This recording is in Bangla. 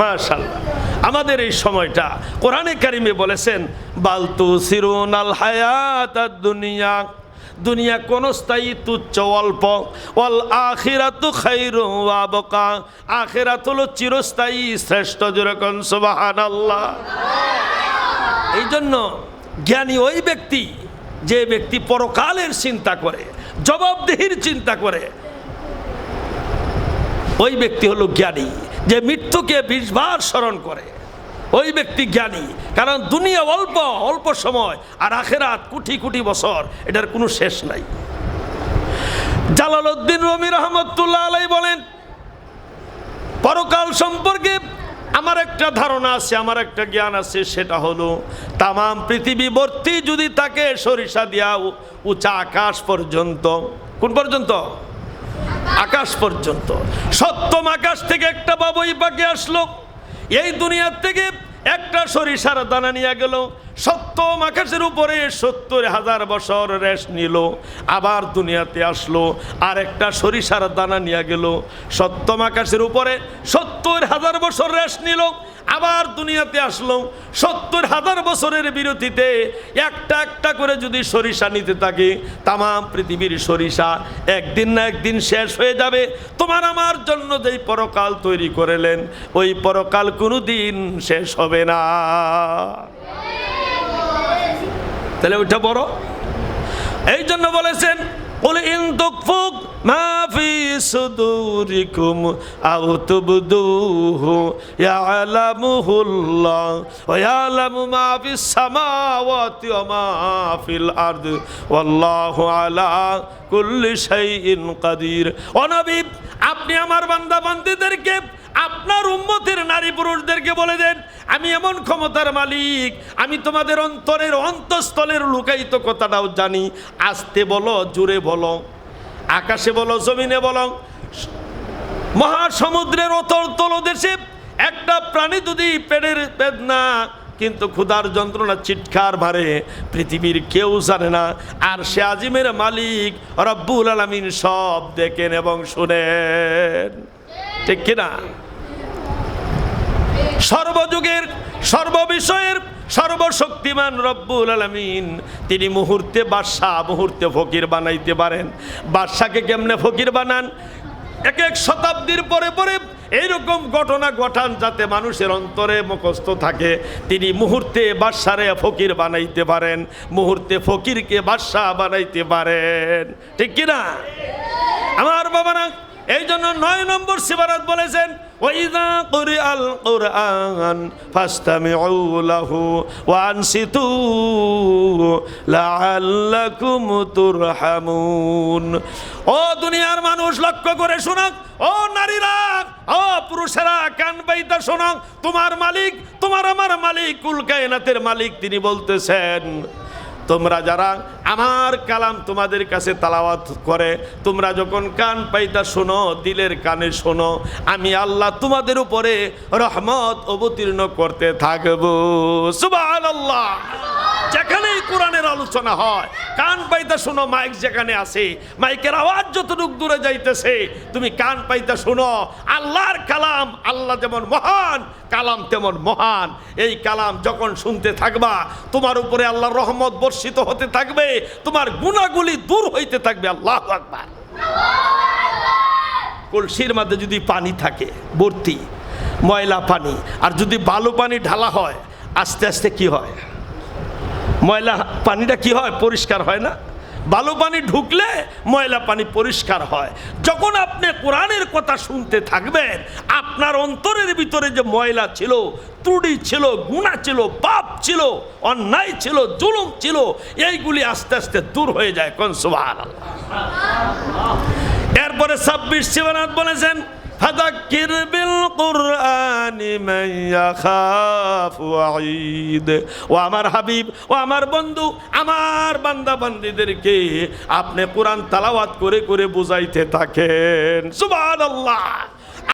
মাশাআল্লাহ। আমাদের এই সময়টা কোরআনে কারিমে বলেছেন বাল তুসিরুনাল হায়াতাদ দুনিয়া, দুনিয়া ক্ষণস্থায়ী, তুচ্ছ, অল্প। ওয়াল আখিরাতু খায়রুন ওয়া আবকা, আখিরাত হলো চিরস্থায়ী, শ্রেষ্ঠ। যেরকম সুবহানাল্লাহ। এই জন্য জ্ঞানী ওই ব্যক্তি যে ব্যক্তি পরকালের চিন্তা করে, জবাবদিহির চিন্তা করে, ওই ব্যক্তি হলো জ্ঞানী। যে মৃত্যুকে 20 বার স্মরণ করে ওই ব্যক্তি জ্ঞানী। কারণ দুনিয়া অল্প, অল্প সময়, আর আখিরাত কোটি কোটি বছর, এটার কোনো শেষ নাই। জালালউদ্দিন রুমি রহমতুল্লাহ আলাইহি বলেন, পরকাল সম্পর্কে আমার একটা ধারণা আছে, আমার একটা জ্ঞান আছে, সেটা হলো তামাম পৃথিবী ভর্তি যদি তাকে সরিষা দিয়া উঁচা আকাশ পর্যন্ত, কোন পর্যন্ত? আকাশ পর্যন্ত। সপ্তম আকাশ থেকে একটা বাবুই পাখি আসলো, এই দুনিয়ার থেকে একটা সরিষার দানা নিয়ে গেল, সপ্তম আকাশের উপরে 70,000 বছর রেস্ট নিল, আবার দুনিয়াতে আসলো, আর একটা সরিষার দানা নিয়ে গেল, সপ্তম আকাশের উপরে 70,000 বছর রেস্ট নিল, আবার দুনিয়াতে আসলো। 70,000 বছরের বিরতিতে একটা একটা করে যদি সরিষা নিতে থাকে, তামাম পৃথিবীর সরিষা একদিন না একদিন শেষ হয়ে যাবে। তোমার আমার জন্য যেই পরকাল তৈরি করেলেন, ওই পরকাল কোনোদিন শেষ হবে না। তাহলে ওইটা বড়। এই জন্য বলেছেন কুল ইন তুকফু মা ফি সুদুরিকুম আও তুবদুহু ইয়ালামুহুল্লাহ ওয়া ইয়ালামু মা ফিস সামাওয়াতি ওয়া মা ফিল আরদ ওয়াল্লাহু আলা কুল্লি শাইইন কাদির। ও নবী, আপনি আমার বান্দা বান্দীদেরকে, আপনার উম্মতের নারী পুরুষদেরকে বলে দেন, আমি এমন ক্ষমতার মালিক, আমি তোমাদের অন্তরের অন্তঃস্থলের লুকায়িত কথাটাও জানি। আস্তে বলো, জোরে বলো, আকাশে বলো, জমিনে বলো, মহাসমুদ্রের অতল তলদেশে একটা প্রাণী যদি পেটের বেদনা কিন্তু ক্ষুধার যন্ত্রণা চিৎকার মারে, পৃথিবীর কেউ জানে না। আর সে আজিমের মালিক রব্বুল আলামিন সব দেখেন এবং শুনেন, ঠিক কিনা? সর্বযুগের, সর্ববিষয়ের সর্বশক্তিমান রব্বুল আলামিন, তিনি মুহূর্তে বাদশা, মুহূর্তে ফকির বানাইতে পারেন। বাদশাকে কেমনে ফকির বানান? এক এক শতাব্দীর পরে পরে এইরকম ঘটনা ঘটান যাতে মানুষের অন্তরে মুখস্থ থাকে। তিনি মুহূর্তে বাদশারে ফকির বানাইতে পারেন, মুহূর্তে ফকিরকে বাদশা বানাইতে পারেন, ঠিক কিনা আমার বাবারা? এই জন্য 9 নম্বর সিবারাত বলেছেন ওয়াইযা কুরিআল কুরআন ফাসতামিউ লাহু ওয়া আনসিতু লাআল্লাকুম তুরহামুন। ও দুনিয়ার মানুষ লক্ষ্য করে শোনো, ও নারীরা, ও পুরুষেরা কান পাইতা শোনো, তোমার মালিক, তোমার আমার মালিক, কুল কায়নাতের মালিক, তিনি বলতেছেন, তোমরা যারা আমার কালাম তোমাদের কাছে তালাওয়াত করে, তোমরা যখন কান পাইতা শোনো, দিলের কানে শোনো, আমি আল্লাহ তোমাদের উপরে রহমত অবতীর্ণ করতে থাকবো। সুবহানাল্লাহ। যেখানেই কোরআনের আলোচনা হয়, কান পাইতা শোনো, মাইক যেখানে আছে, মাইকের আওয়াজ যতটুক দূরে যাইতেছে, তুমি কান পাইতা শোনো। আল্লাহর কালাম, আল্লাহ যেমন মহান, কালাম তেমন মহান। এই কালাম যখন শুনতে থাকবা, তোমার উপরে আল্লাহর রহমত বর্ষিত হতে থাকবে, তোমার গুনাহগুলি দূর হইতে থাকবে। আল্লাহু আকবার। কলসির মধ্যে যদি পানি থাকে ভর্তি, ময়লা পানি, আর যদি ভালো পানি ঢালা হয়, আস্তে আস্তে কি হয়? ময়লা পানিটা কি হয়? পরিষ্কার হয় না? ভালো পানি ঢুকলে ময়লা পানি পরিষ্কার হয়। যখন আপনি কোরআনের কথা শুনতে থাকবেন, আপনার অন্তরের ভিতরে যে ময়লা ছিল, ত্রুটি ছিল, গুনাহ ছিল, পাপ ছিল, অন্যায় ছিল, জুলুম ছিল, এইগুলি আস্তে আস্তে দূর হয়ে যায়। কোন সুবহানাল্লাহ। এরপরে 26 সিবারাত বলেছেন ফাযাক্কির বিল কুরআনি মান ইয়াখাফু ওয়াঈদ। ও আমার হাবিব, ও আমার বন্ধু, আমার বান্দা বান্দীদেরকে আপনি কোরআন তেলাওয়াত করে করে বুঝাইতে থাকেন। সুবহানাল্লাহ।